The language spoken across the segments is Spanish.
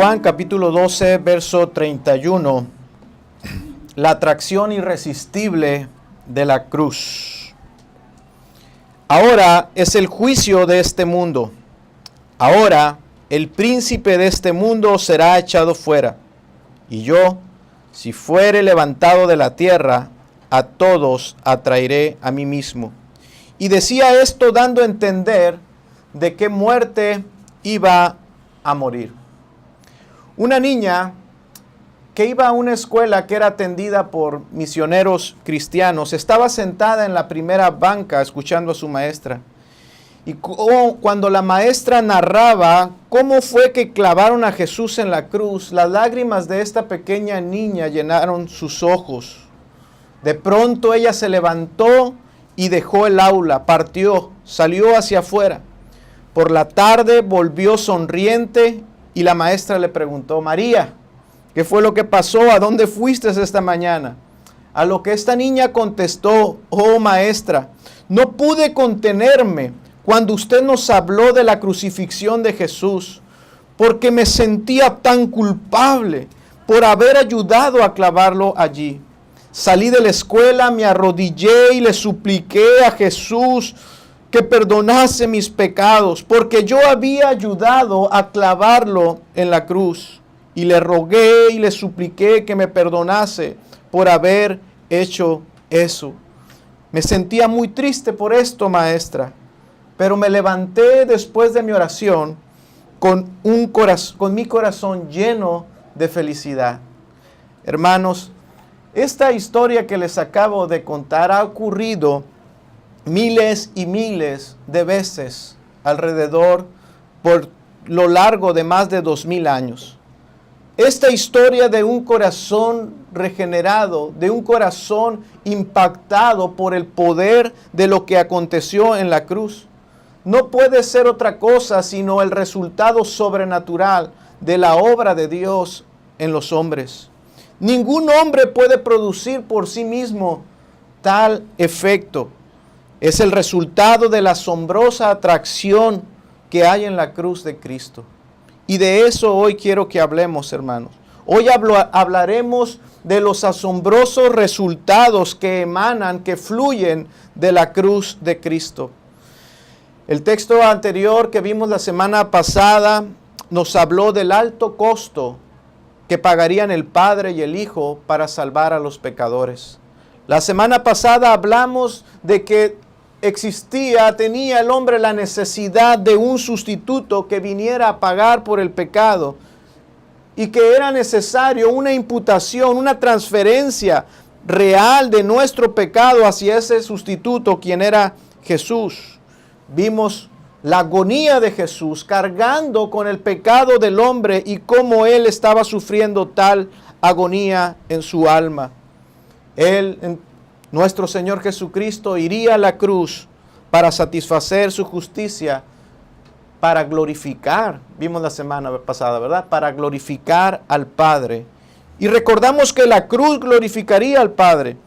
Juan capítulo 12, verso 31, la atracción irresistible de la cruz. Ahora es el juicio de este mundo. Ahora el príncipe de este mundo será echado fuera. Y yo, si fuere levantado de la tierra, a todos atraeré a mí mismo. Y decía esto dando a entender de qué muerte iba a morir. Una niña que iba a una escuela que era atendida por misioneros cristianos estaba sentada en la primera banca escuchando a su maestra. Y cuando la maestra narraba cómo fue que clavaron a Jesús en la cruz, las lágrimas de esta pequeña niña llenaron sus ojos. De pronto ella se levantó y dejó el aula, partió, salió hacia afuera. Por la tarde volvió sonriente y la maestra le preguntó: María, ¿qué fue lo que pasó? ¿A dónde fuiste esta mañana? A lo que esta niña contestó: oh maestra, no pude contenerme cuando usted nos habló de la crucifixión de Jesús, porque me sentía tan culpable por haber ayudado a clavarlo allí. Salí de la escuela, me arrodillé y le supliqué a Jesús que perdonase mis pecados, porque yo había ayudado a clavarlo en la cruz. Y le rogué y le supliqué que me perdonase por haber hecho eso. Me sentía muy triste por esto, maestra, pero me levanté después de mi oración con mi corazón lleno de felicidad. Hermanos, esta historia que les acabo de contar ha ocurrido miles y miles de veces alrededor por lo largo de más de 2000 años. Esta historia de un corazón regenerado, de un corazón impactado por el poder de lo que aconteció en la cruz, no puede ser otra cosa sino el resultado sobrenatural de la obra de Dios en los hombres. Ningún hombre puede producir por sí mismo tal efecto. Es el resultado de la asombrosa atracción que hay en la cruz de Cristo. Y de eso hoy quiero que hablemos, hermanos. Hoy hablaremos de los asombrosos resultados que emanan, que fluyen de la cruz de Cristo. El texto anterior que vimos la semana pasada nos habló del alto costo que pagarían el Padre y el Hijo para salvar a los pecadores. La semana pasada hablamos de que tenía el hombre la necesidad de un sustituto que viniera a pagar por el pecado y que era necesario una imputación, una transferencia real de nuestro pecado hacia ese sustituto, quien era Jesús. Vimos la agonía de Jesús cargando con el pecado del hombre y cómo él estaba sufriendo tal agonía en su alma. Nuestro Señor Jesucristo iría a la cruz para satisfacer su justicia, para glorificar, vimos la semana pasada, ¿verdad? Para glorificar al Padre. Y recordamos que la cruz glorificaría al Padre.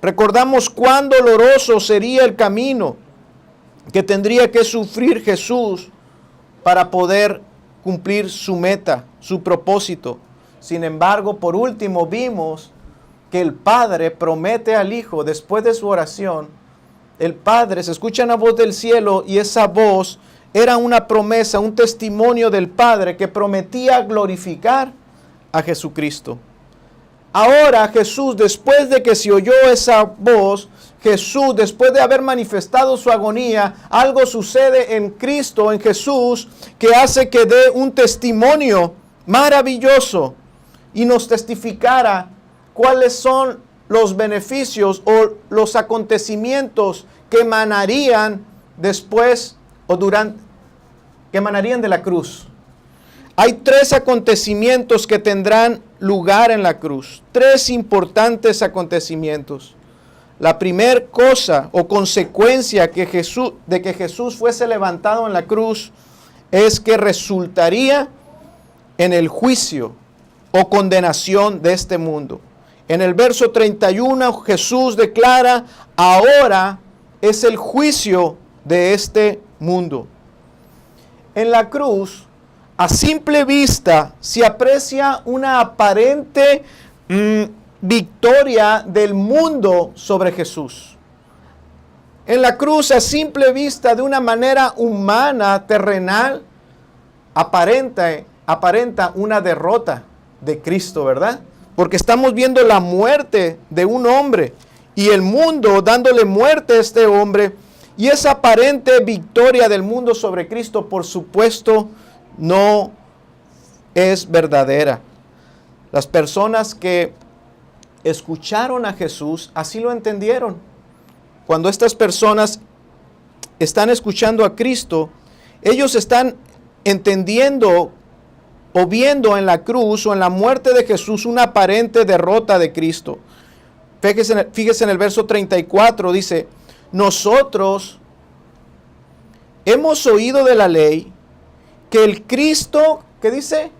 Recordamos cuán doloroso sería el camino que tendría que sufrir Jesús para poder cumplir su meta, su propósito. Sin embargo, por último vimos que el Padre promete al Hijo, después de su oración, el Padre, se escucha una voz del cielo y esa voz era una promesa, un testimonio del Padre que prometía glorificar a Jesucristo. Ahora Jesús, después de que se oyó esa voz, Jesús, después de haber manifestado su agonía, algo sucede en Cristo, en Jesús, que hace que dé un testimonio maravilloso y nos testificara cuáles son los beneficios o los acontecimientos que emanarían después o durante, que emanarían de la cruz. Hay 3 acontecimientos que tendrán lugar en la cruz. 3 importantes acontecimientos. La primera cosa o consecuencia de que Jesús fuese levantado en la cruz es que resultaría en el juicio o condenación de este mundo. En el verso 31 Jesús declara: ahora es el juicio de este mundo. En la cruz a simple vista se aprecia una aparente victoria del mundo sobre Jesús. En la cruz, a simple vista, de una manera humana, terrenal, aparenta una derrota de Cristo, ¿verdad? Porque estamos viendo la muerte de un hombre y el mundo dándole muerte a este hombre, y esa aparente victoria del mundo sobre Cristo, por supuesto, no es verdadera. Las personas que escucharon a Jesús así lo entendieron. Cuando estas personas están escuchando a Cristo, ellos están entendiendo o viendo en la cruz o en la muerte de Jesús una aparente derrota de Cristo. Fíjese en el verso 34, dice: nosotros hemos oído de la ley que el Cristo, ¿qué dice?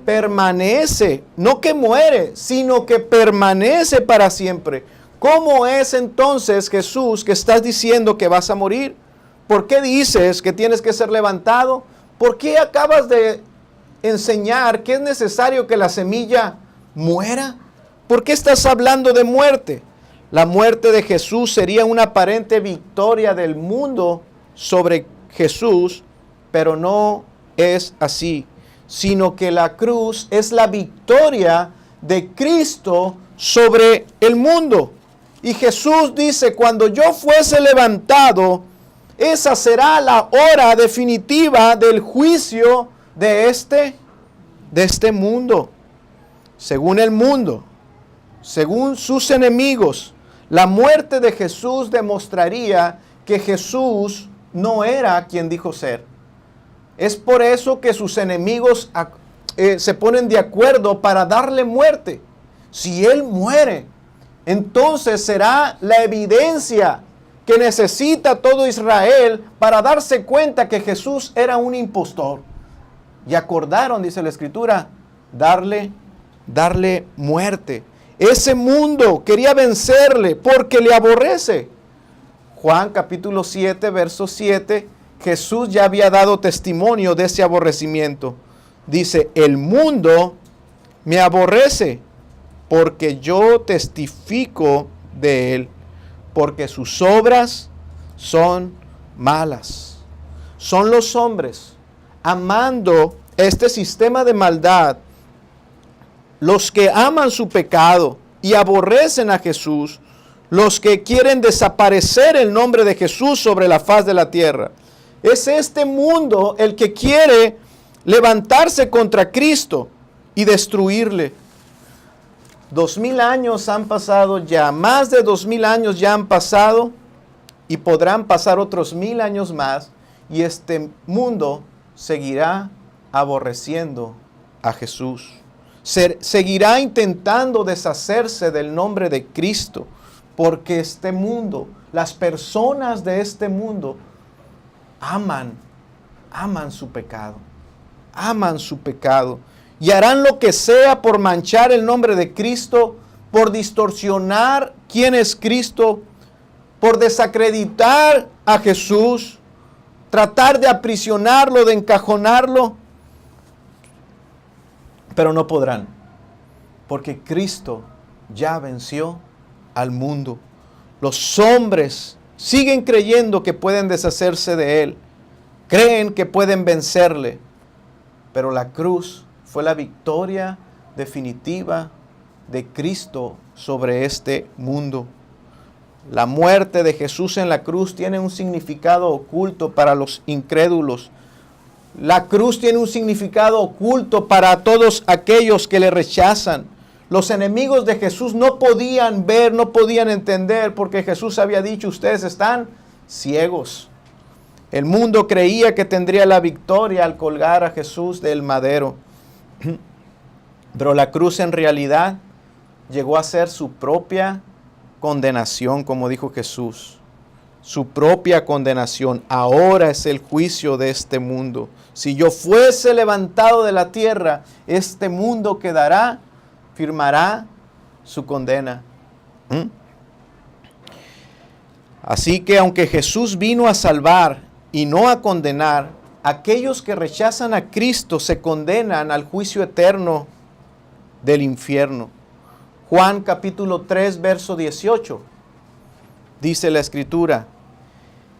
Permanece, no que muere, sino que permanece para siempre. ¿Cómo es entonces, Jesús, que estás diciendo que vas a morir? ¿Por qué dices que tienes que ser levantado? ¿Por qué acabas de enseñar que es necesario que la semilla muera? ¿Por qué estás hablando de muerte? La muerte de Jesús sería una aparente victoria del mundo sobre Jesús, pero no es así, sino que la cruz es la victoria de Cristo sobre el mundo. Y Jesús dice: cuando yo fuese levantado, esa será la hora definitiva del juicio de este mundo. Según el mundo, según sus enemigos, la muerte de Jesús demostraría que Jesús no era quien dijo ser. Es por eso que sus enemigos se ponen de acuerdo para darle muerte. Si Él muere, entonces será la evidencia que necesita todo Israel para darse cuenta que Jesús era un impostor. Y acordaron, dice la Escritura, darle muerte. Ese mundo quería vencerle porque le aborrece. Juan capítulo 7, verso 7, Jesús ya había dado testimonio de ese aborrecimiento. Dice: el mundo me aborrece porque yo testifico de él, porque sus obras son malas. Son los hombres amando este sistema de maldad, los que aman su pecado y aborrecen a Jesús, los que quieren desaparecer el nombre de Jesús sobre la faz de la tierra. Es este mundo el que quiere levantarse contra Cristo y destruirle. 2000 años han pasado ya, más de 2000 años ya han pasado, y podrán pasar otros 1000 años más, y este mundo seguirá aborreciendo a Jesús. Seguirá intentando deshacerse del nombre de Cristo, porque este mundo, las personas de este mundo, aman su pecado, y harán lo que sea por manchar el nombre de Cristo, por distorsionar quién es Cristo, por desacreditar a Jesús, tratar de aprisionarlo, de encajonarlo, pero no podrán, porque Cristo ya venció al mundo. Los hombres siguen creyendo que pueden deshacerse de Él, creen que pueden vencerle, pero la cruz fue la victoria definitiva de Cristo sobre este mundo. La muerte de Jesús en la cruz tiene un significado oculto para los incrédulos. La cruz tiene un significado oculto para todos aquellos que le rechazan. Los enemigos de Jesús no podían ver, no podían entender, porque Jesús había dicho: ustedes están ciegos. El mundo creía que tendría la victoria al colgar a Jesús del madero. Pero la cruz en realidad llegó a ser su propia condenación, como dijo Jesús. Su propia condenación. Ahora es el juicio de este mundo. Si yo fuese levantado de la tierra, este mundo firmará su condena. Así que aunque Jesús vino a salvar y no a condenar, aquellos que rechazan a Cristo se condenan al juicio eterno del infierno. Juan capítulo 3, verso 18. Dice la Escritura: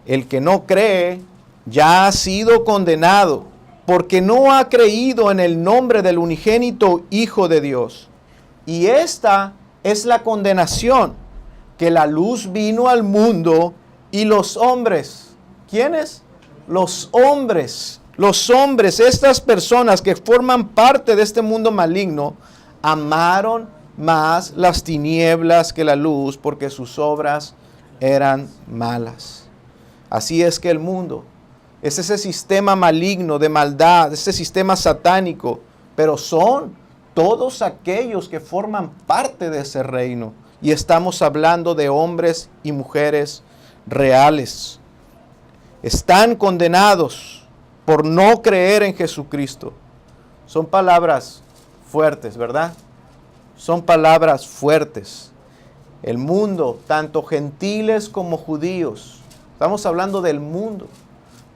el que no cree ya ha sido condenado, porque no ha creído en el nombre del unigénito Hijo de Dios. Y esta es la condenación, que la luz vino al mundo y los hombres, ¿quiénes? Los hombres, estas personas que forman parte de este mundo maligno, amaron más las tinieblas que la luz, porque sus obras eran malas. Así es que el mundo es ese sistema maligno de maldad, ese sistema satánico, pero son todos aquellos que forman parte de ese reino. Y estamos hablando de hombres y mujeres reales. Están condenados por no creer en Jesucristo. Son palabras fuertes, ¿verdad? Son palabras fuertes. El mundo, tanto gentiles como judíos, estamos hablando del mundo,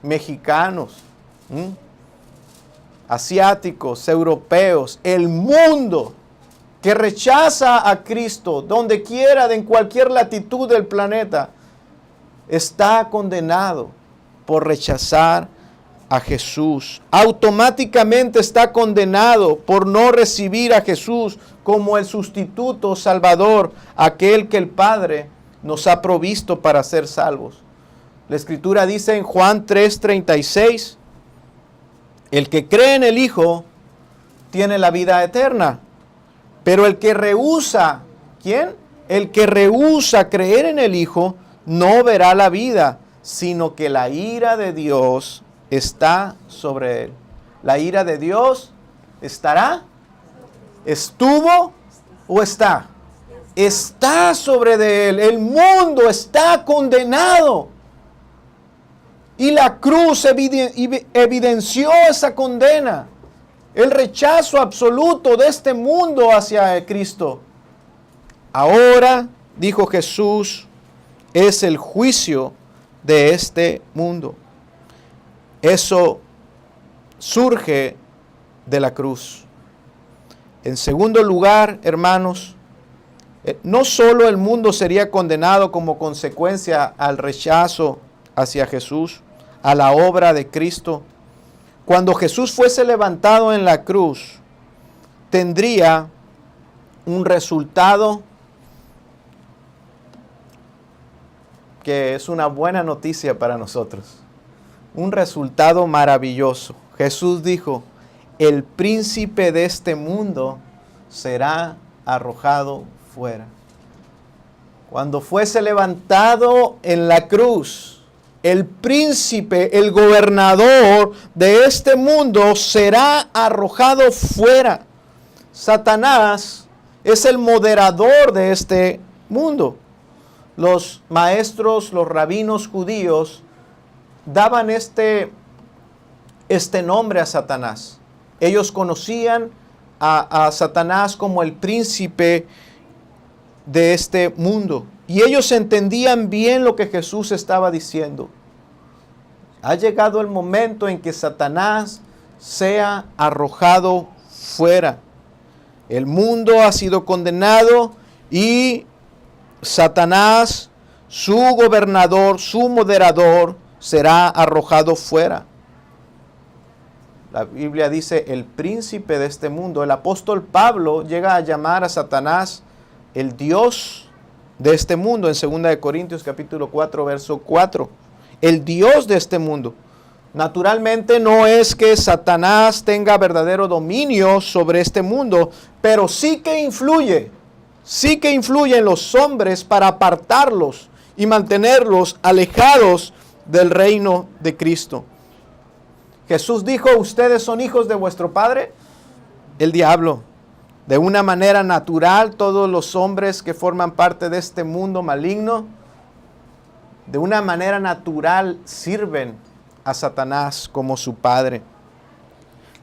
mexicanos, asiáticos, europeos, el mundo que rechaza a Cristo, donde quiera, en cualquier latitud del planeta, está condenado por rechazar a Jesús. Automáticamente está condenado por no recibir a Jesús como el sustituto salvador, aquel que el Padre nos ha provisto para ser salvos. La Escritura dice en Juan 3:36, el que cree en el Hijo tiene la vida eterna, pero el que rehúsa, ¿quién? El que rehúsa creer en el Hijo no verá la vida, sino que la ira de Dios está sobre él. La ira de Dios estará, estuvo o está. Está sobre de él. El mundo está condenado. Y la cruz evidenció esa condena. El rechazo absoluto de este mundo hacia Cristo. Ahora, dijo Jesús, es el juicio de este mundo. Eso surge de la cruz. En segundo lugar, hermanos, no solo el mundo sería condenado como consecuencia al rechazo hacia Jesús, a la obra de Cristo. Cuando Jesús fuese levantado en la cruz, tendría un resultado que es una buena noticia para nosotros. Un resultado maravilloso. Jesús dijo, el príncipe de este mundo será arrojado fuera. Cuando fuese levantado en la cruz, el príncipe, el gobernador de este mundo será arrojado fuera. Satanás es el moderador de este mundo. Los maestros, los rabinos judíos daban este nombre a Satanás. Ellos conocían a Satanás como el príncipe de este mundo. Y ellos entendían bien lo que Jesús estaba diciendo. Ha llegado el momento en que Satanás sea arrojado fuera. El mundo ha sido condenado y Satanás, su gobernador, su moderador, será arrojado fuera. La Biblia dice el príncipe de este mundo. El apóstol Pablo llega a llamar a Satanás el Dios de este mundo en 2 Corintios capítulo 4, verso 4. El Dios de este mundo. Naturalmente no es que Satanás tenga verdadero dominio sobre este mundo, pero sí que influye en los hombres para apartarlos y mantenerlos alejados del reino de Cristo. Jesús dijo, ustedes son hijos de vuestro padre, el diablo. De una manera natural, todos los hombres que forman parte de este mundo maligno, de una manera natural sirven a Satanás como su padre.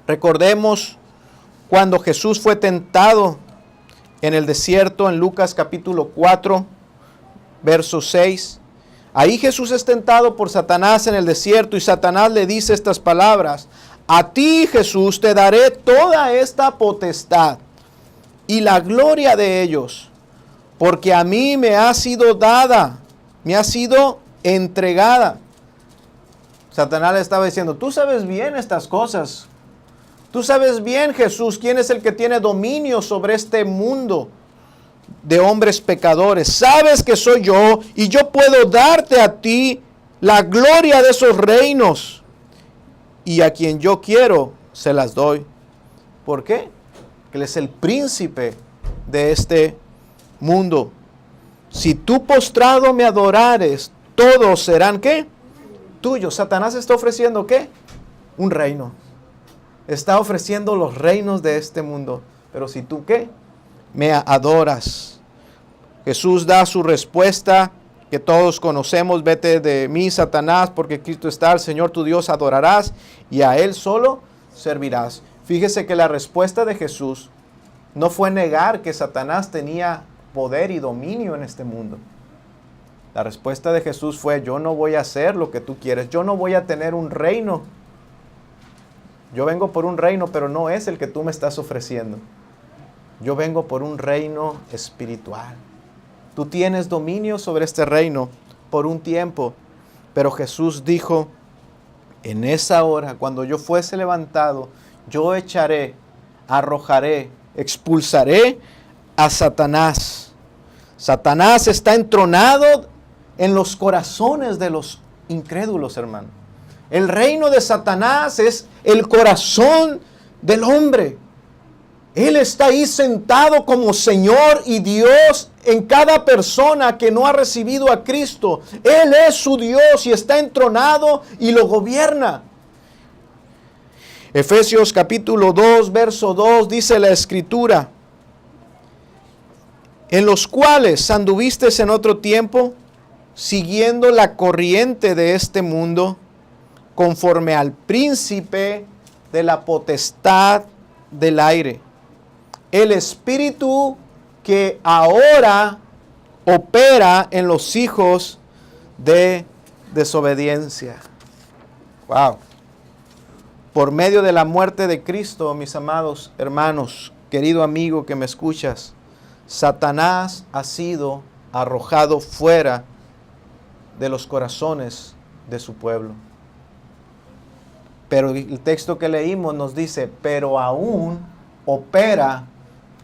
Recordemos cuando Jesús fue tentado en el desierto en Lucas capítulo 4, verso 6. Ahí Jesús es tentado por Satanás en el desierto y Satanás le dice estas palabras: a ti, Jesús, te daré toda esta potestad y la gloria de ellos, porque a mí me ha sido dada, me ha sido entregada. Satanás le estaba diciendo: tú sabes bien estas cosas. Tú sabes bien, Jesús, quién es el que tiene dominio sobre este mundo de hombres pecadores. Sabes que soy yo y yo puedo darte a ti la gloria de esos reinos. Y a quien yo quiero, se las doy. ¿Por qué? Porque Él es el príncipe de este mundo. Si tú postrado me adorares, todos serán, ¿qué? Tuyos. Satanás está ofreciendo, ¿qué? Un reino. Está ofreciendo los reinos de este mundo. Pero si tú, ¿qué? Me adoras. Jesús da su respuesta que todos conocemos: vete de mí, Satanás, porque Cristo está, al Señor tu Dios adorarás y a Él solo servirás. Fíjese que la respuesta de Jesús no fue negar que Satanás tenía poder y dominio en este mundo. La respuesta de Jesús fue: yo no voy a hacer lo que tú quieres, yo no voy a tener un reino. Yo vengo por un reino, pero no es el que tú me estás ofreciendo. Yo vengo por un reino espiritual. Tú tienes dominio sobre este reino por un tiempo, pero Jesús dijo: en esa hora, cuando yo fuese levantado, yo echaré, arrojaré, expulsaré a Satanás. Satanás está entronado en los corazones de los incrédulos, hermano. El reino de Satanás es el corazón del hombre. Él está ahí sentado como Señor y Dios en cada persona que no ha recibido a Cristo. Él es su Dios y está entronado y lo gobierna. Efesios capítulo 2, verso 2, dice la Escritura: en los cuales anduvisteis en otro tiempo, siguiendo la corriente de este mundo, conforme al príncipe de la potestad del aire, el espíritu que ahora opera en los hijos de desobediencia. Wow. Por medio de la muerte de Cristo, mis amados hermanos, querido amigo que me escuchas, Satanás ha sido arrojado fuera de los corazones de su pueblo. Pero el texto que leímos nos dice: pero aún opera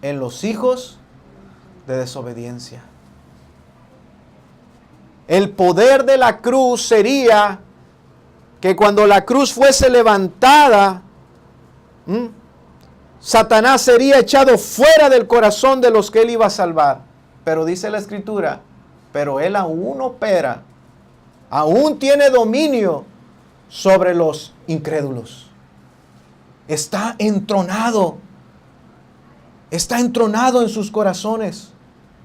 en los hijos de desobediencia. El poder de la cruz sería que cuando la cruz fuese levantada, Satanás sería echado fuera del corazón de los que Él iba a salvar. Pero dice la Escritura: pero Él aún opera, aún tiene dominio sobre los incrédulos. Está entronado en sus corazones.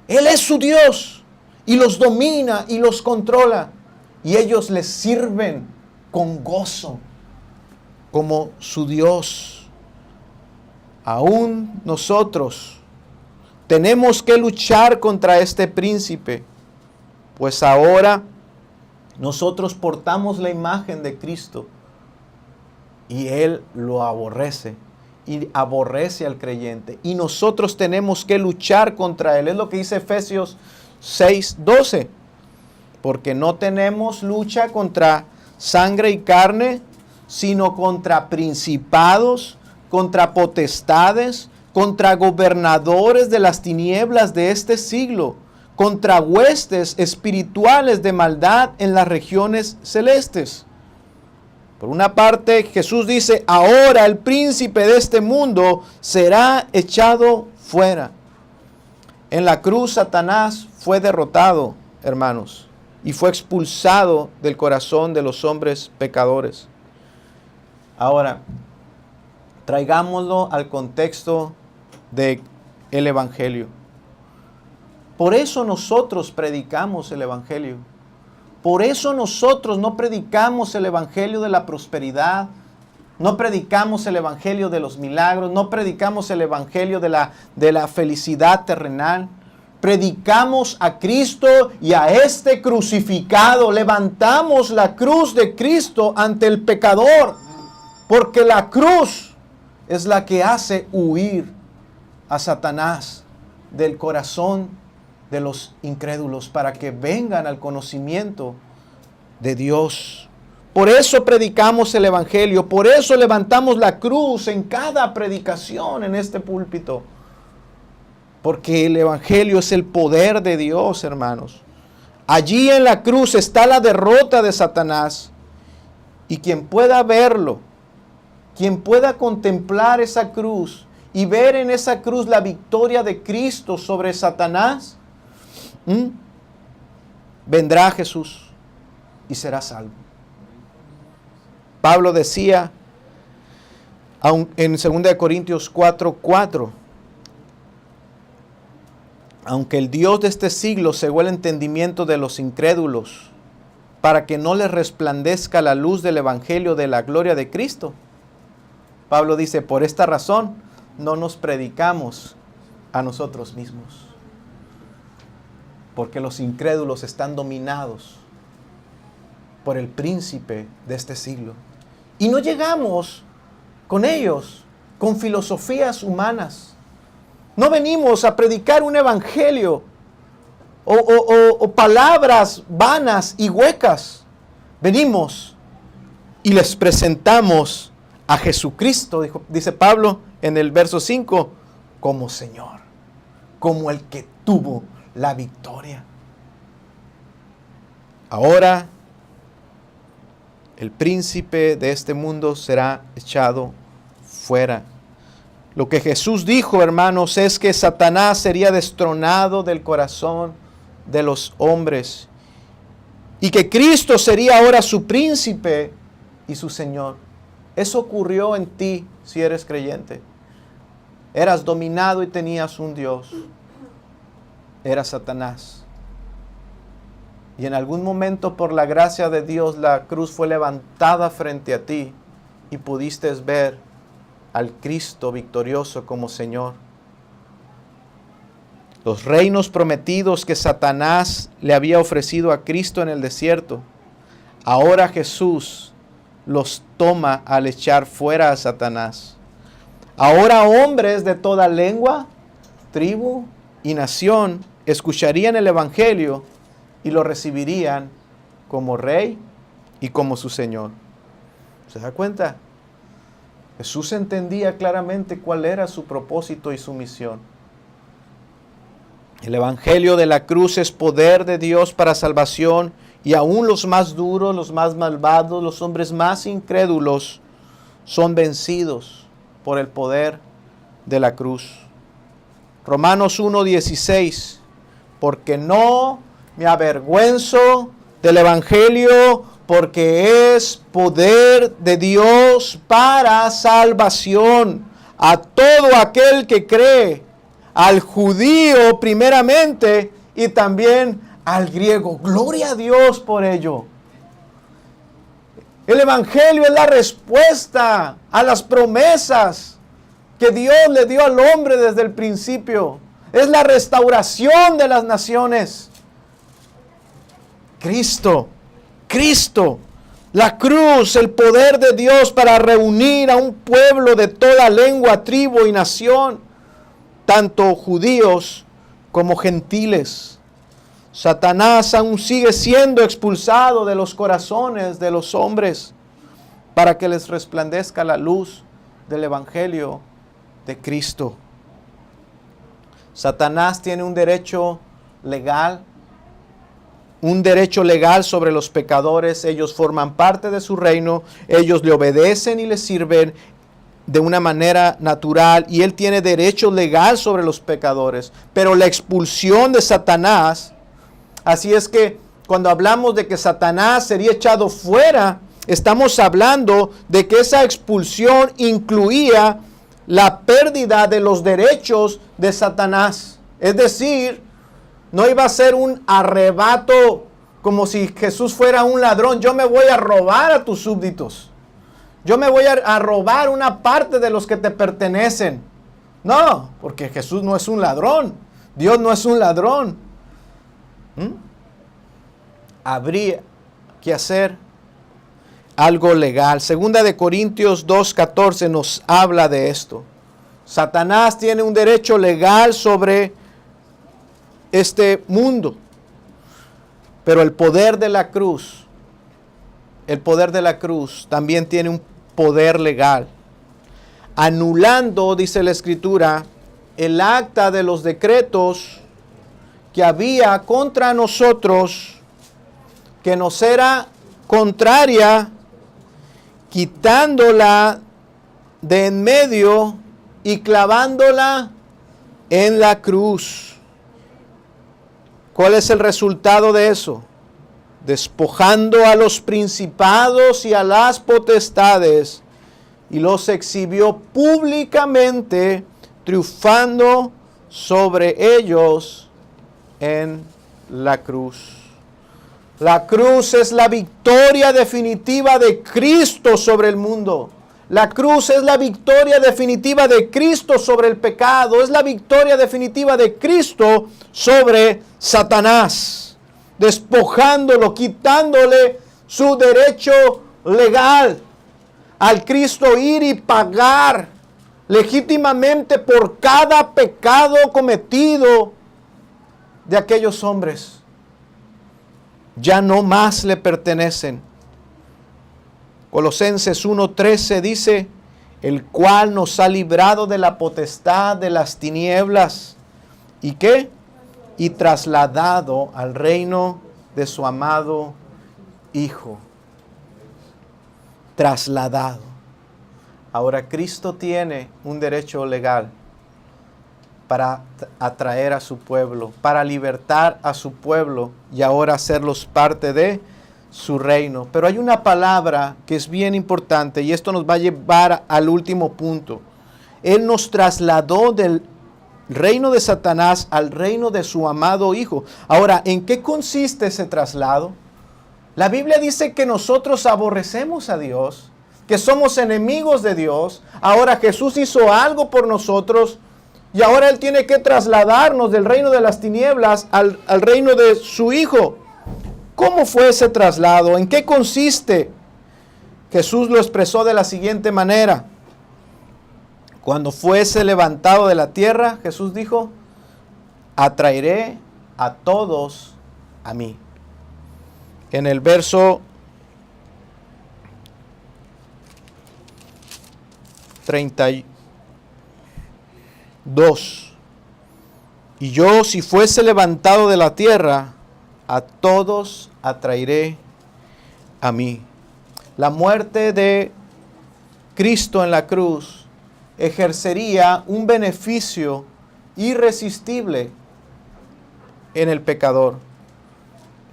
Él es su Dios y los domina y los controla, y ellos les sirven con gozo como su Dios. Aún nosotros tenemos que luchar contra este príncipe, pues ahora nosotros portamos la imagen de Cristo y Él lo aborrece y aborrece al creyente, y nosotros tenemos que luchar contra Él. Es lo que dice Efesios 6:12, porque no tenemos lucha contra sangre y carne, sino contra principados, contra potestades, contra gobernadores de las tinieblas de este siglo, contra huestes espirituales de maldad en las regiones celestes. Por una parte, Jesús dice: ahora el príncipe de este mundo será echado fuera. En la cruz Satanás fue derrotado, hermanos, y fue expulsado del corazón de los hombres pecadores. Ahora, traigámoslo al contexto del Evangelio. Por eso nosotros predicamos el Evangelio. Por eso nosotros no predicamos el Evangelio de la prosperidad, no predicamos el Evangelio de los milagros, no predicamos el Evangelio de la felicidad terrenal. predicamos a Cristo y a este crucificado. Levantamos la cruz de Cristo ante el pecador, porque la cruz es la que hace huir a Satanás del corazón de los incrédulos para que vengan al conocimiento de Dios. Por eso predicamos el Evangelio, por eso levantamos la cruz en cada predicación en este púlpito. Porque el Evangelio es el poder de Dios, hermanos. Allí en la cruz está la derrota de Satanás. Y quien pueda verlo, quien pueda contemplar esa cruz y ver en esa cruz la victoria de Cristo sobre Satanás, vendrá Jesús y será salvo. Pablo decía en 2 Corintios 4:4, aunque el Dios de este siglo cegó el entendimiento de los incrédulos, para que no les resplandezca la luz del Evangelio de la gloria de Cristo. Pablo dice, por esta razón no nos predicamos a nosotros mismos, porque los incrédulos están dominados por el príncipe de este siglo. Y no llegamos con ellos con filosofías humanas. No venimos a predicar un evangelio o palabras vanas y huecas. Venimos y les presentamos a Jesucristo, dice Pablo en el verso 5, como Señor, como el que tuvo la victoria. Ahora el príncipe de este mundo será echado fuera. Lo que Jesús dijo, hermanos, es que Satanás sería destronado del corazón de los hombres y que Cristo sería ahora su príncipe y su Señor. Eso ocurrió en ti si eres creyente. Eras dominado y tenías un Dios. Era Satanás. Y en algún momento, por la gracia de Dios, la cruz fue levantada frente a ti y pudiste ver al Cristo victorioso como Señor. Los reinos prometidos que Satanás le había ofrecido a Cristo en el desierto, ahora Jesús los toma al echar fuera a Satanás. Ahora hombres de toda lengua, tribu y nación escucharían el Evangelio y lo recibirían como Rey y como su Señor. ¿Se da cuenta? Jesús entendía claramente cuál era su propósito y su misión. El Evangelio de la cruz es poder de Dios para salvación, y aún los más duros, los más malvados, los hombres más incrédulos son vencidos por el poder de la cruz. Romanos 1:16, porque no me avergüenzo del Evangelio, porque es poder de Dios para salvación a todo aquel que cree, al judío primeramente y también al griego. Gloria a Dios por ello. El Evangelio es la respuesta a las promesas que Dios le dio al hombre desde el principio. Es la restauración de las naciones. Cristo, la cruz, el poder de Dios para reunir a un pueblo de toda lengua, tribu y nación, tanto judíos como gentiles. Satanás aún sigue siendo expulsado de los corazones de los hombres para que les resplandezca la luz del Evangelio de Cristo. Satanás tiene un derecho legal sobre los pecadores. Ellos forman parte de su reino, ellos le obedecen y le sirven de una manera natural, y él tiene derecho legal sobre los pecadores. Pero la expulsión de Satanás, así es que cuando hablamos de que Satanás sería echado fuera, estamos hablando de que esa expulsión incluía la pérdida de los derechos de Satanás. Es decir, no iba a ser un arrebato como si Jesús fuera un ladrón. Yo me voy a robar a tus súbditos. Yo me voy a robar una parte de los que te pertenecen. No, porque Jesús no es un ladrón. Dios no es un ladrón. Habría que hacer algo legal. Segunda de Corintios 2:14 nos habla de esto. Satanás tiene un derecho legal sobre este mundo. Pero el poder de la cruz también tiene un poder legal. Anulando, dice la Escritura, el acta de los decretos que había contra nosotros, que nos era contraria, quitándola de en medio y clavándola en la cruz. ¿Cuál es el resultado de eso? Despojando a los principados y a las potestades, y los exhibió públicamente, triunfando sobre ellos en la cruz. La cruz es la victoria definitiva de Cristo sobre el mundo. La cruz es la victoria definitiva de Cristo sobre el pecado. Es la victoria definitiva de Cristo sobre Satanás. Despojándolo, quitándole su derecho legal al Cristo ir y pagar legítimamente por cada pecado cometido de aquellos hombres. Ya no más le pertenecen. Colosenses 1:13 dice, el cual nos ha librado de la potestad de las tinieblas. ¿Y qué? Y trasladado al reino de su amado Hijo. Trasladado. Ahora Cristo tiene un derecho legal para atraer a su pueblo, para libertar a su pueblo y ahora hacerlos parte de su reino. Pero hay una palabra que es bien importante y esto nos va a llevar al último punto. Él nos trasladó del reino de Satanás al reino de su amado Hijo. Ahora, ¿en qué consiste ese traslado? La Biblia dice que nosotros aborrecemos a Dios, que somos enemigos de Dios. Ahora Jesús hizo algo por nosotros y ahora Él tiene que trasladarnos del reino de las tinieblas al reino de su Hijo. ¿Cómo fue ese traslado? ¿En qué consiste? Jesús lo expresó de la siguiente manera. Cuando fuese levantado de la tierra, Jesús dijo, atraeré a todos a mí. En el verso 32. Y yo, si fuese levantado de la tierra, a todos atraeré a mí. La muerte de Cristo en la cruz ejercería un beneficio irresistible en el pecador.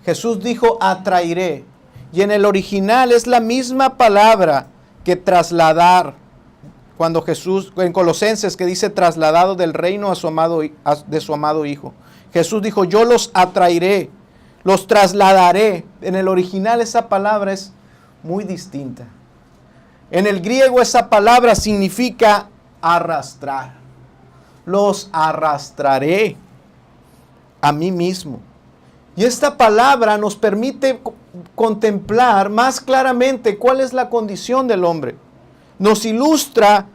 Jesús dijo atraeré, y en el original es la misma palabra que trasladar. Cuando Jesús, en Colosenses, que dice trasladado del reino de su amado Hijo. Jesús dijo, yo los atraeré, los trasladaré. En el original esa palabra es muy distinta. En el griego esa palabra significa arrastrar. Los arrastraré a mí mismo. Y esta palabra nos permite contemplar más claramente cuál es la condición del hombre. Nos ilustra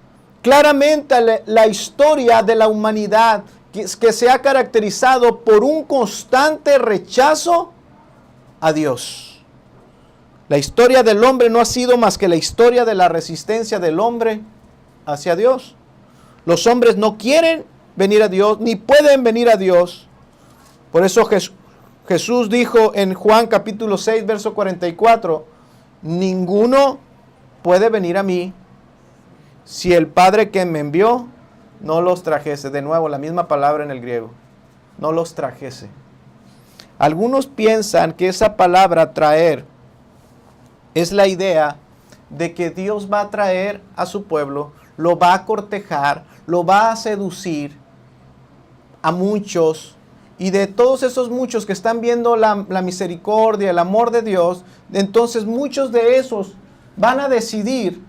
claramente la historia de la humanidad que se ha caracterizado por un constante rechazo a Dios. La historia del hombre no ha sido más que la historia de la resistencia del hombre hacia Dios. Los hombres no quieren venir a Dios, ni pueden venir a Dios. Por eso Jesús dijo en Juan capítulo 6, verso 44, ninguno puede venir a mí si el Padre que me envió no los trajese. De nuevo, la misma palabra en el griego. No los trajese. Algunos piensan que esa palabra traer es la idea de que Dios va a traer a su pueblo, lo va a cortejar, lo va a seducir a muchos. Y de todos esos muchos que están viendo la misericordia, el amor de Dios, entonces muchos de esos van a decidir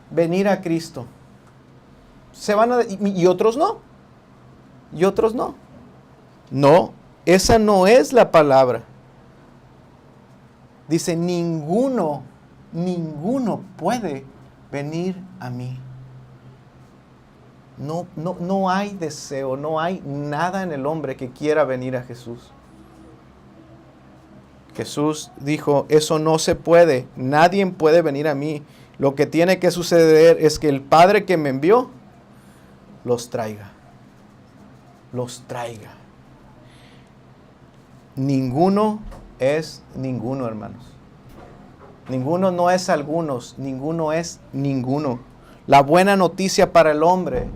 venir a Cristo. Y otros no. Y otros no. No, esa no es la palabra. Dice, ninguno puede venir a mí. No hay deseo, no hay nada en el hombre que quiera venir a Jesús. Jesús dijo, eso no se puede, nadie puede venir a mí. Lo que tiene que suceder es que el Padre que me envió los traiga. Los traiga. Ninguno es ninguno, hermanos. Ninguno no es algunos, ninguno es ninguno. La buena noticia para el hombre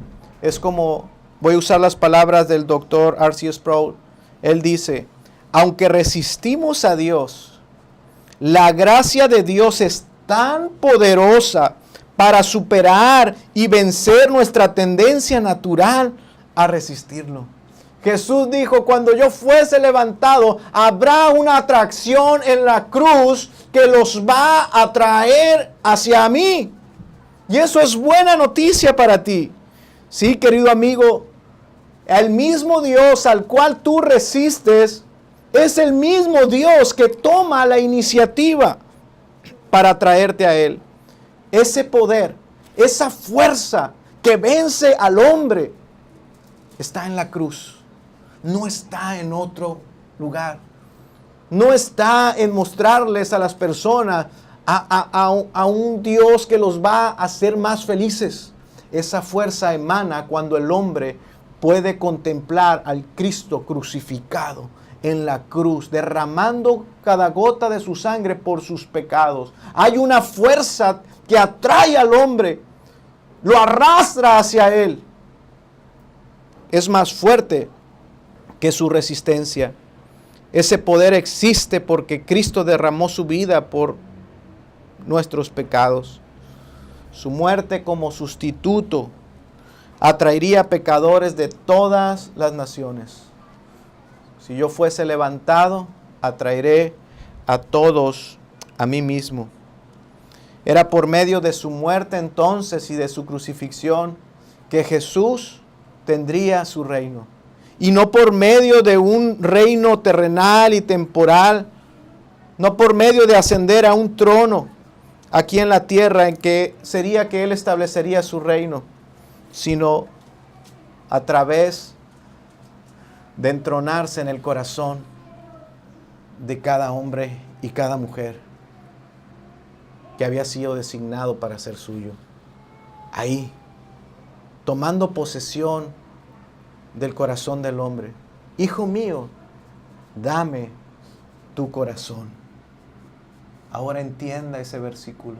es como, voy a usar las palabras del doctor R.C. Sproul. Él dice, aunque resistimos a Dios, la gracia de Dios es tan poderosa para superar y vencer nuestra tendencia natural a resistirlo. Jesús dijo, cuando yo fuese levantado, habrá una atracción en la cruz que los va a atraer hacia mí. Y eso es buena noticia para ti. Sí, querido amigo, el mismo Dios al cual tú resistes es el mismo Dios que toma la iniciativa para traerte a Él. Ese poder, esa fuerza que vence al hombre, está en la cruz. No está en otro lugar. No está en mostrarles a las personas a un Dios que los va a hacer más felices. Esa fuerza emana cuando el hombre puede contemplar al Cristo crucificado en la cruz, derramando cada gota de su sangre por sus pecados. Hay una fuerza que atrae al hombre, lo arrastra hacia Él. Es más fuerte que su resistencia. Ese poder existe porque Cristo derramó su vida por nuestros pecados. Su muerte como sustituto atraería pecadores de todas las naciones. Si yo fuese levantado, atraeré a todos a mí mismo. Era por medio de su muerte entonces y de su crucifixión que Jesús tendría su reino. Y no por medio de un reino terrenal y temporal, no por medio de ascender a un trono aquí en la tierra en que sería que Él establecería su reino, sino a través de entronarse en el corazón de cada hombre y cada mujer que había sido designado para ser suyo. Ahí, tomando posesión del corazón del hombre. Hijo mío, dame tu corazón. Ahora entienda ese versículo.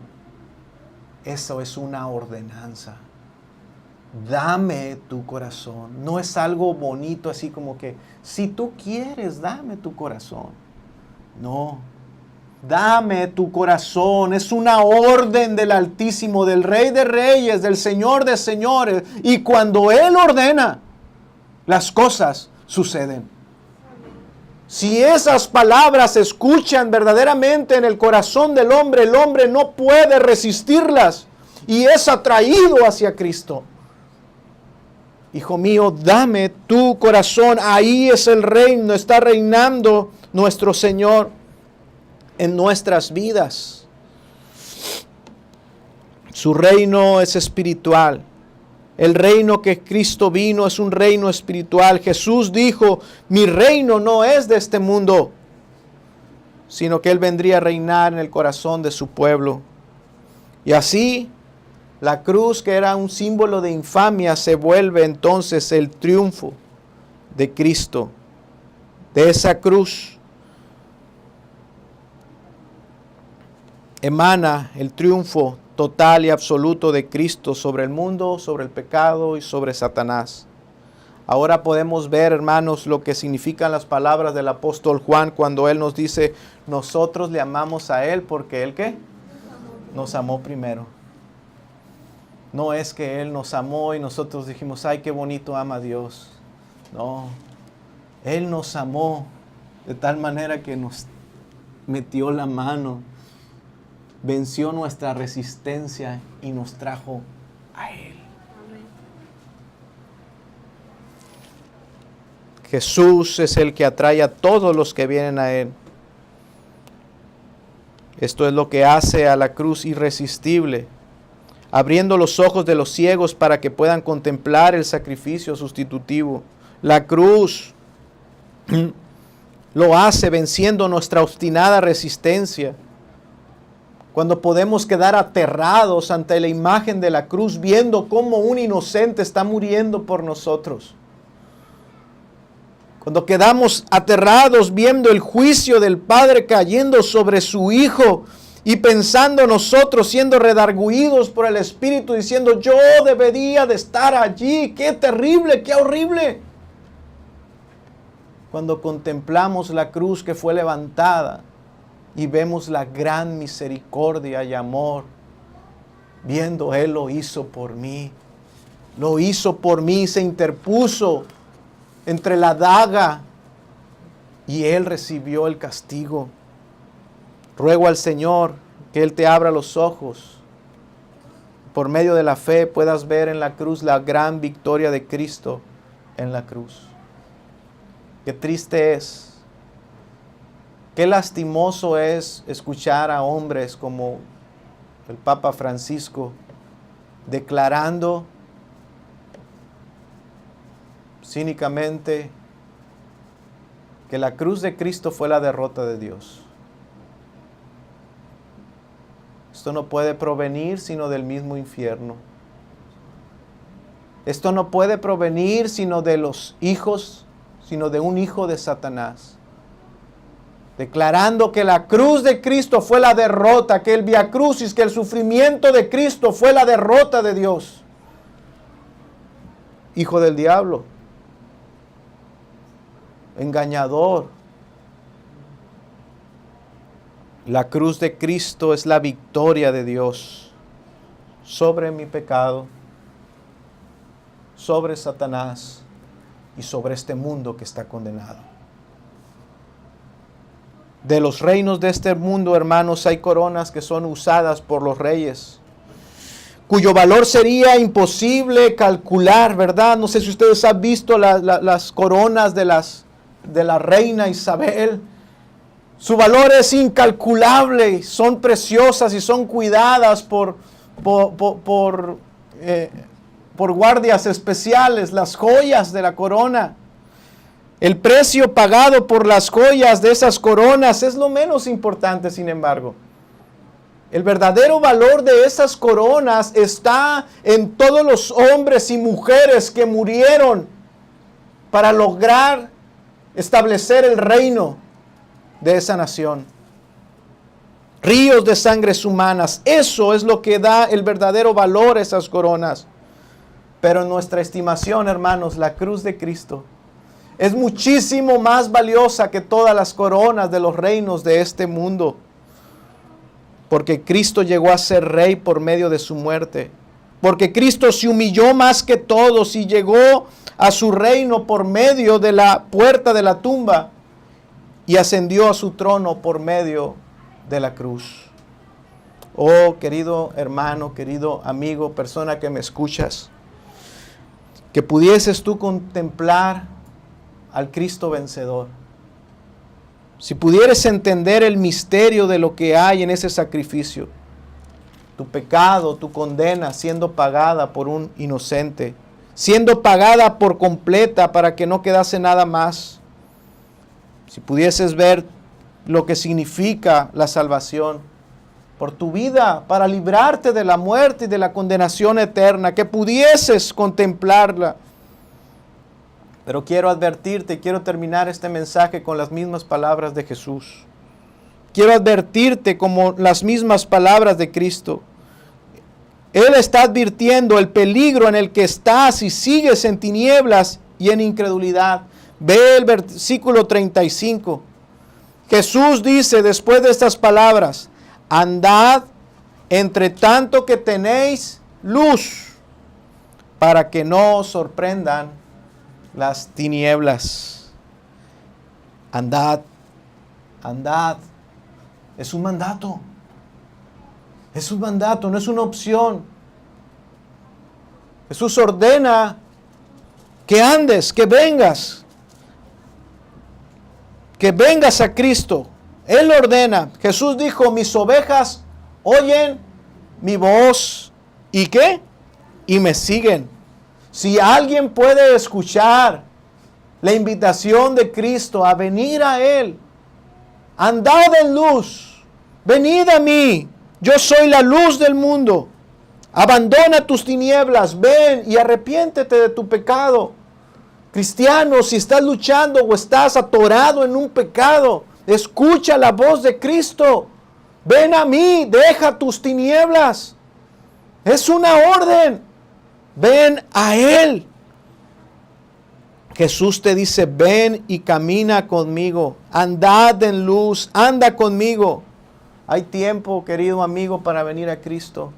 Eso es una ordenanza. Dame tu corazón. No es algo bonito así como que, si tú quieres, dame tu corazón. No. Dame tu corazón. Es una orden del Altísimo, del Rey de Reyes, del Señor de Señores. Y cuando Él ordena, las cosas suceden. Si esas palabras se escuchan verdaderamente en el corazón del hombre, el hombre no puede resistirlas y es atraído hacia Cristo. Hijo mío, dame tu corazón. Ahí es el reino, está reinando nuestro Señor en nuestras vidas. Su reino es espiritual. El reino que Cristo vino es un reino espiritual. Jesús dijo, mi reino no es de este mundo, sino que Él vendría a reinar en el corazón de su pueblo. Y así, la cruz, que era un símbolo de infamia, se vuelve entonces el triunfo de Cristo. De esa cruz emana el triunfo total y absoluto de Cristo sobre el mundo, sobre el pecado y sobre Satanás. Ahora podemos ver, hermanos, lo que significan las palabras del apóstol Juan cuando él nos dice, nosotros le amamos a Él porque Él, ¿qué? Nos amó primero. No es que Él nos amó y nosotros dijimos, ay, qué bonito ama a Dios. No, Él nos amó de tal manera que nos metió la mano, venció nuestra resistencia y nos trajo a Él. Jesús es el que atrae a todos los que vienen a Él. Esto es lo que hace a la cruz irresistible, abriendo los ojos de los ciegos para que puedan contemplar el sacrificio sustitutivo. La cruz lo hace venciendo nuestra obstinada resistencia. Cuando podemos quedar aterrados ante la imagen de la cruz, viendo cómo un inocente está muriendo por nosotros. Cuando quedamos aterrados viendo el juicio del Padre cayendo sobre su Hijo y pensando nosotros siendo redarguidos por el Espíritu, diciendo, yo debería de estar allí, qué terrible, qué horrible. Cuando contemplamos la cruz que fue levantada y vemos la gran misericordia y amor, viendo Él lo hizo por mí, se interpuso entre la daga y Él recibió el castigo. Ruego al Señor que Él te abra los ojos, por medio de la fe puedas ver en la cruz la gran victoria de Cristo en la cruz. Qué triste es, qué lastimoso es escuchar a hombres como el Papa Francisco declarando cínicamente que la cruz de Cristo fue la derrota de Dios. Esto no puede provenir sino del mismo infierno. Esto no puede provenir sino de los hijos, sino de un hijo de Satanás. Declarando que la cruz de Cristo fue la derrota, que el Vía Crucis, que el sufrimiento de Cristo fue la derrota de Dios. Hijo del diablo. Engañador. La cruz de Cristo es la victoria de Dios sobre mi pecado, sobre Satanás y sobre este mundo que está condenado. De los reinos de este mundo, hermanos, hay coronas que son usadas por los reyes, cuyo valor sería imposible calcular, ¿verdad? No sé si ustedes han visto las coronas de la reina Isabel. Su valor es incalculable, son preciosas y son cuidadas por guardias especiales, las joyas de la corona. El precio pagado por las joyas de esas coronas es lo menos importante, sin embargo. El verdadero valor de esas coronas está en todos los hombres y mujeres que murieron para lograr establecer el reino de esa nación. Ríos de sangres humanas, eso es lo que da el verdadero valor a esas coronas. Pero en nuestra estimación, hermanos, la cruz de Cristo es muchísimo más valiosa que todas las coronas de los reinos de este mundo. Porque Cristo llegó a ser rey por medio de su muerte. Porque Cristo se humilló más que todos y llegó a su reino por medio de la puerta de la tumba y ascendió a su trono por medio de la cruz. Oh, querido hermano, querido amigo, persona que me escuchas, que pudieses tú contemplar al Cristo vencedor. Si pudieres entender el misterio de lo que hay en ese sacrificio, tu pecado, tu condena siendo pagada por un inocente, siendo pagada por completa para que no quedase nada más. Si pudieses ver lo que significa la salvación por tu vida, para librarte de la muerte y de la condenación eterna, que pudieses contemplarla. Pero quiero advertirte, quiero terminar este mensaje con las mismas palabras de Jesús. Quiero advertirte como las mismas palabras de Cristo. Él está advirtiendo el peligro en el que estás si sigues en tinieblas y en incredulidad. Ve el versículo 35. Jesús dice después de estas palabras: andad entre tanto que tenéis luz, para que no os sorprendan las tinieblas. Andad, andad. Es un mandato. Es un mandato, no es una opción. Jesús ordena que andes, que vengas. que vengas a Cristo. Él lo ordena. Jesús dijo, mis ovejas oyen mi voz. ¿Y qué? Y me siguen. Si alguien puede escuchar la invitación de Cristo a venir a Él, andad en luz, venid a mí, yo soy la luz del mundo. Abandona tus tinieblas, ven y arrepiéntete de tu pecado. Cristiano, si estás luchando o estás atorado en un pecado, escucha la voz de Cristo. Ven a mí, deja tus tinieblas. Es una orden. Ven a Él. Jesús te dice, ven y camina conmigo. Andad en luz, anda conmigo. Hay tiempo, querido amigo, para venir a Cristo.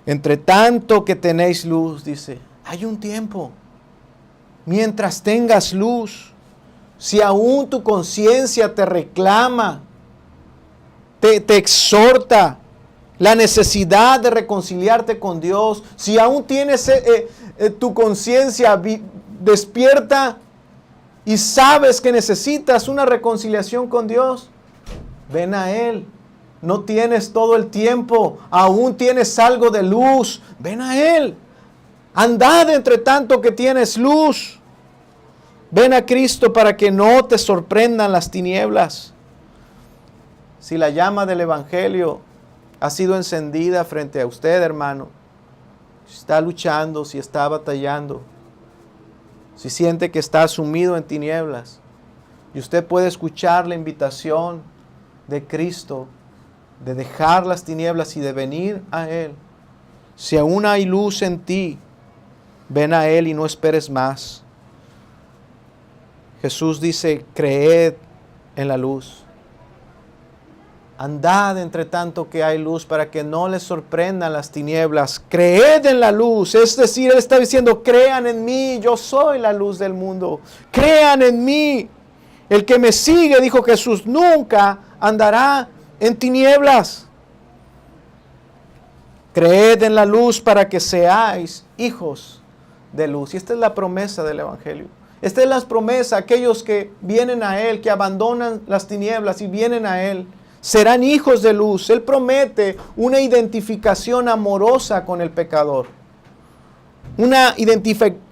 Entre tanto que tenéis luz, dice, hay un tiempo. Mientras tengas luz, si aún tu conciencia te reclama, te exhorta la necesidad de reconciliarte con Dios, si aún tienes tu conciencia despierta y sabes que necesitas una reconciliación con Dios, ven a Él. No tienes todo el tiempo, aún tienes algo de luz, ven a Él. Andad entre tanto que tienes luz. Ven a Cristo para que no te sorprendan las tinieblas. Si la llama del Evangelio ha sido encendida frente a usted, hermano, si está luchando, si está batallando, si siente que está sumido en tinieblas, y usted puede escuchar la invitación de Cristo de dejar las tinieblas y de venir a Él. Si aún hay luz en ti, ven a Él y no esperes más. Jesús dice, creed en la luz. Andad entre tanto que hay luz para que no les sorprendan las tinieblas. Creed en la luz. Es decir, Él está diciendo, crean en mí, yo soy la luz del mundo. Crean en mí. El que me sigue, dijo Jesús, nunca andará en tinieblas. Creed en la luz para que seáis hijos de luz. Y esta es la promesa del Evangelio. Esta es la promesa, aquellos que vienen a Él, que abandonan las tinieblas y vienen a Él, serán hijos de luz. Él promete una identificación amorosa con el pecador. Una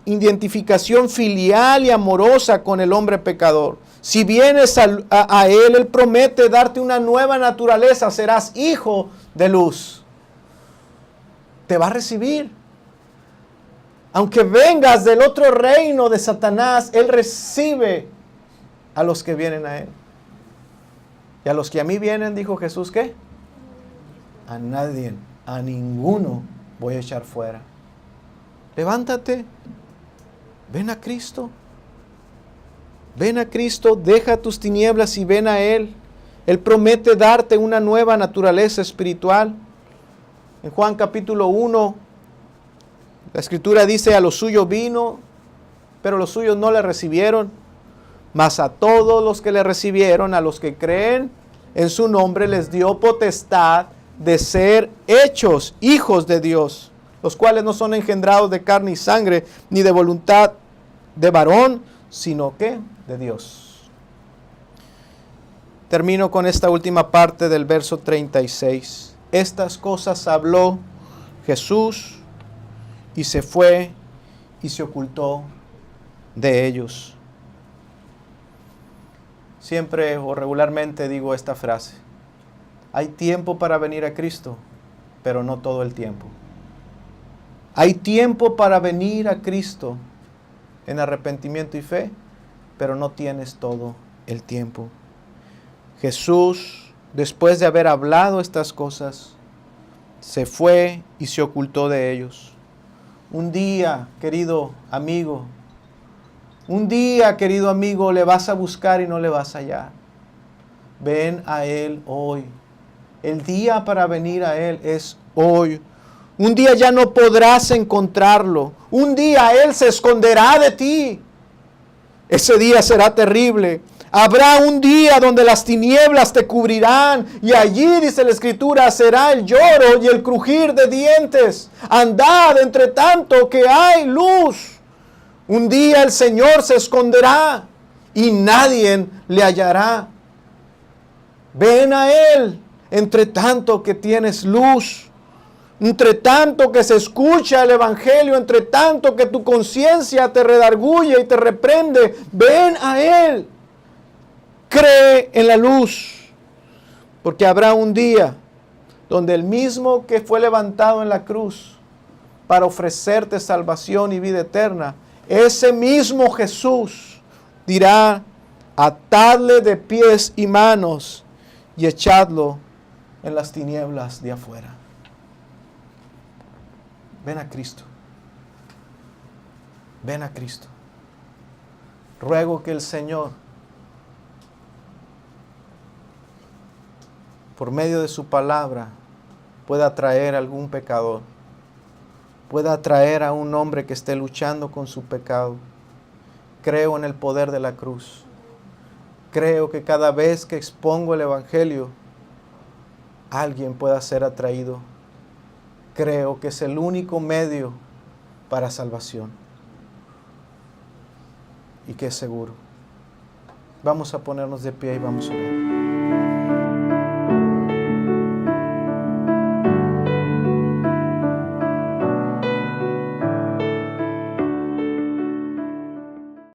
identificación filial y amorosa con el hombre pecador. Si vienes a Él, Él promete darte una nueva naturaleza. Serás hijo de luz. Te va a recibir. Aunque vengas del otro reino de Satanás, Él recibe a los que vienen a Él. Y a los que a mí vienen, dijo Jesús, ¿qué? A nadie, a ninguno voy a echar fuera. Levántate, ven a Cristo. Ven a Cristo, deja tus tinieblas y ven a Él. Él promete darte una nueva naturaleza espiritual. En Juan capítulo 1, la Escritura dice, a los suyos vino, pero los suyos no le recibieron. Mas a todos los que le recibieron, a los que creen en su nombre, les dio potestad de ser hechos hijos de Dios, los cuales no son engendrados de carne y sangre, ni de voluntad de varón, sino que de Dios. Termino con esta última parte del verso 36. Estas cosas habló Jesús y se fue y se ocultó de ellos. Siempre o regularmente digo esta frase. Hay tiempo para venir a Cristo, pero no todo el tiempo. Hay tiempo para venir a Cristo en arrepentimiento y fe, pero no tienes todo el tiempo. Jesús, después de haber hablado estas cosas, se fue y se ocultó de ellos. Un día, querido amigo, le vas a buscar y no le vas a hallar. Ven a Él hoy. El día para venir a Él es hoy. Un día ya no podrás encontrarlo. Un día Él se esconderá de ti. Ese día será terrible. Habrá un día donde las tinieblas te cubrirán y allí, dice la Escritura, será el lloro y el crujir de dientes. Andad entre tanto que hay luz. Un día el Señor se esconderá. y nadie le hallará. Ven a Él, entre tanto que tienes luz, entre tanto que se escucha el Evangelio, entre tanto que tu conciencia te redarguye y te reprende. Ven a Él. Cree en la luz, porque habrá un día donde el mismo que fue levantado en la cruz para ofrecerte salvación y vida eterna, ese mismo Jesús dirá: atadle de pies y manos y echadlo en las tinieblas de afuera. Ven a Cristo. Ven a Cristo. Ruego que el Señor, por medio de su palabra, pueda atraer a algún pecador, pueda atraer a un hombre que esté luchando con su pecado. Creo en el poder de la cruz. Creo que cada vez que expongo el Evangelio, alguien pueda ser atraído. Creo que es el único medio para salvación y que es seguro. Vamos a ponernos de pie y vamos a orar.